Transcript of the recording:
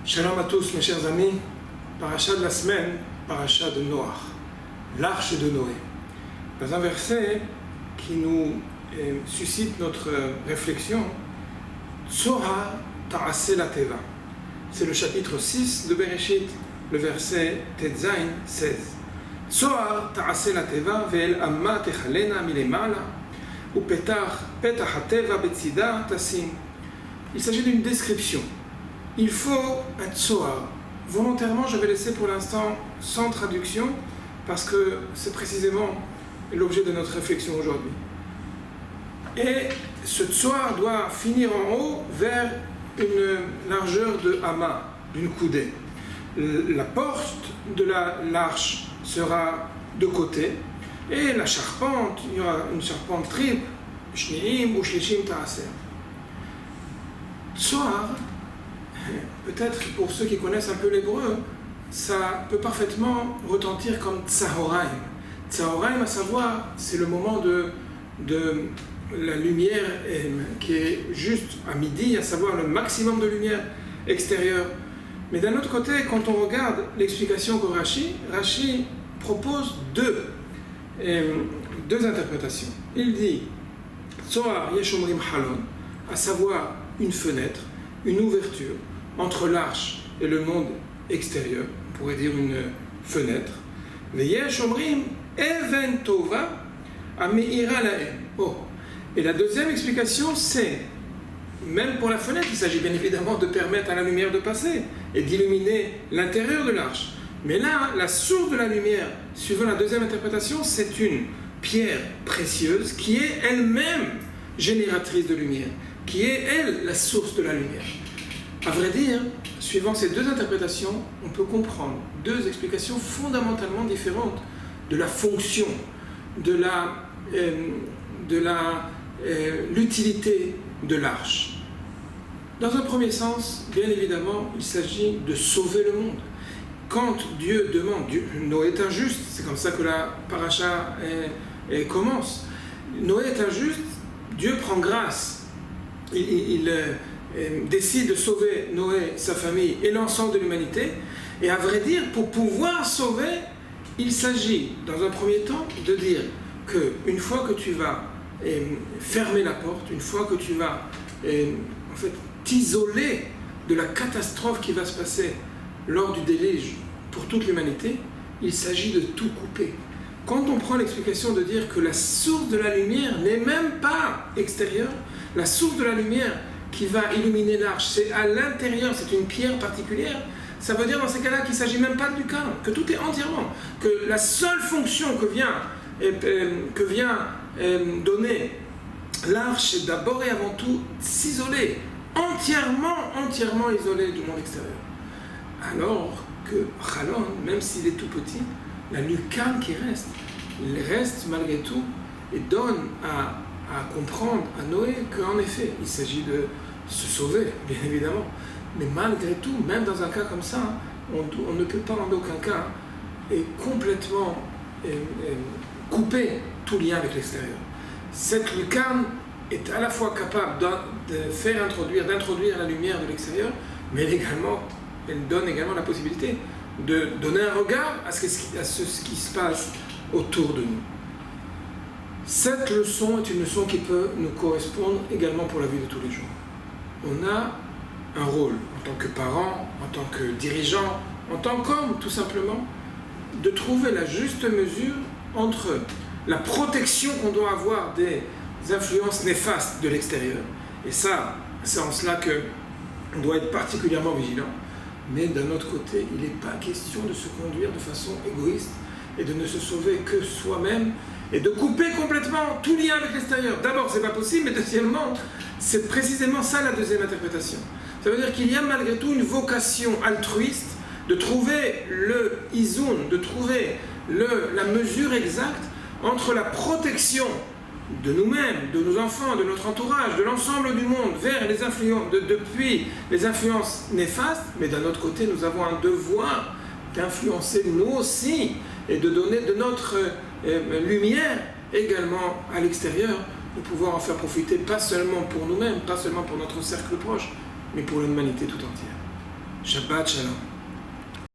Shalom à tous mes chers amis, paracha de la semaine, paracha de Noach, l'arche de Noé. Dans un verset qui nous suscite notre réflexion, Tzohar ta'aseh la teva. C'est le chapitre 6 de Bereshit, le verset Tetzain 16. Tzohar ta'aseh la teva ve'el amma techalena milemala upetach petach hateva betzida tasim. Il s'agit d'une description. Il faut un tzohar. Volontairement, je vais laisser pour l'instant sans traduction parce que c'est précisément l'objet de notre réflexion aujourd'hui. Et ce tzohar doit finir en haut vers une largeur de hama, d'une coudée. La porte de l'arche sera de côté et la charpente, il y aura une charpente triple, shneim ou shlishim ta'aser. Tzohar, peut-être pour ceux qui connaissent un peu l'hébreu, ça peut parfaitement retentir comme tsahoraim. Tsahoraim, à savoir, c'est le moment de la lumière qui est juste à midi, à savoir le maximum de lumière extérieure. Mais d'un autre côté, quand on regarde l'explication que Rashi propose deux interprétations. Il dit Tzohar yeshomrim halon, à savoir une fenêtre, une ouverture entre l'arche et le monde extérieur, on pourrait dire une fenêtre. Veyesh omrim even tova ameira lahem. Et la deuxième explication, c'est, même pour la fenêtre, il s'agit bien évidemment de permettre à la lumière de passer et d'illuminer l'intérieur de l'arche. Mais là, la source de la lumière, suivant la deuxième interprétation, c'est une pierre précieuse qui est elle-même génératrice de lumière, qui est, elle, la source de la lumière. À vrai dire, suivant ces deux interprétations, on peut comprendre deux explications fondamentalement différentes de la fonction, de l'utilité de l'arche. Dans un premier sens, bien évidemment, il s'agit de sauver le monde. Quand Dieu demande, Noé est injuste, c'est comme ça que la paracha commence. Noé est injuste, Dieu prend grâce. Il décide de sauver Noé, sa famille et l'ensemble de l'humanité. Et à vrai dire, pour pouvoir sauver, il s'agit, dans un premier temps, de dire qu'une fois que tu vas fermer la porte, une fois que tu vas en fait t'isoler de la catastrophe qui va se passer lors du déluge pour toute l'humanité, il s'agit de tout couper. Quand on prend l'explication de dire que la source de la lumière n'est même pas extérieure, la source de la lumière qui va illuminer l'arche, c'est à l'intérieur, c'est une pierre particulière, ça veut dire dans ces cas-là qu'il ne s'agit même pas du calme, que tout est entièrement, que la seule fonction que vient donner l'arche, c'est d'abord et avant tout s'isoler, entièrement isolé du monde extérieur. Alors que Chalon, même s'il est tout petit, la lucane qui reste, il reste malgré tout et donne à comprendre à Noé qu'en effet, il s'agit de se sauver, bien évidemment. Mais malgré tout, même dans un cas comme ça, on ne peut pas en aucun cas complètement couper tout lien avec l'extérieur. Cette lucarne est à la fois capable d'introduire la lumière de l'extérieur, mais elle donne également la possibilité de donner un regard à ce qui se passe autour de nous. Cette leçon est une leçon qui peut nous correspondre également pour la vie de tous les jours. On a un rôle en tant que parent, en tant que dirigeant, en tant qu'homme tout simplement, de trouver la juste mesure entre la protection qu'on doit avoir des influences néfastes de l'extérieur, et ça, c'est en cela qu'on doit être particulièrement vigilant, mais d'un autre côté, il n'est pas question de se conduire de façon égoïste et de ne se sauver que soi-même et de couper complètement tout lien avec l'extérieur. D'abord, c'est pas possible, mais deuxièmement, c'est précisément ça la deuxième interprétation. Ça veut dire qu'il y a malgré tout une vocation altruiste de trouver le izoun, de trouver la mesure exacte entre la protection de nous-mêmes, de nos enfants, de notre entourage, de l'ensemble du monde, vers les influences, depuis les influences néfastes, mais d'un autre côté, nous avons un devoir d'influencer nous aussi et de donner de notre lumière également à l'extérieur, de pouvoir en faire profiter pas seulement pour nous-mêmes, pas seulement pour notre cercle proche, mais pour l'humanité tout entière. Shabbat Shalom.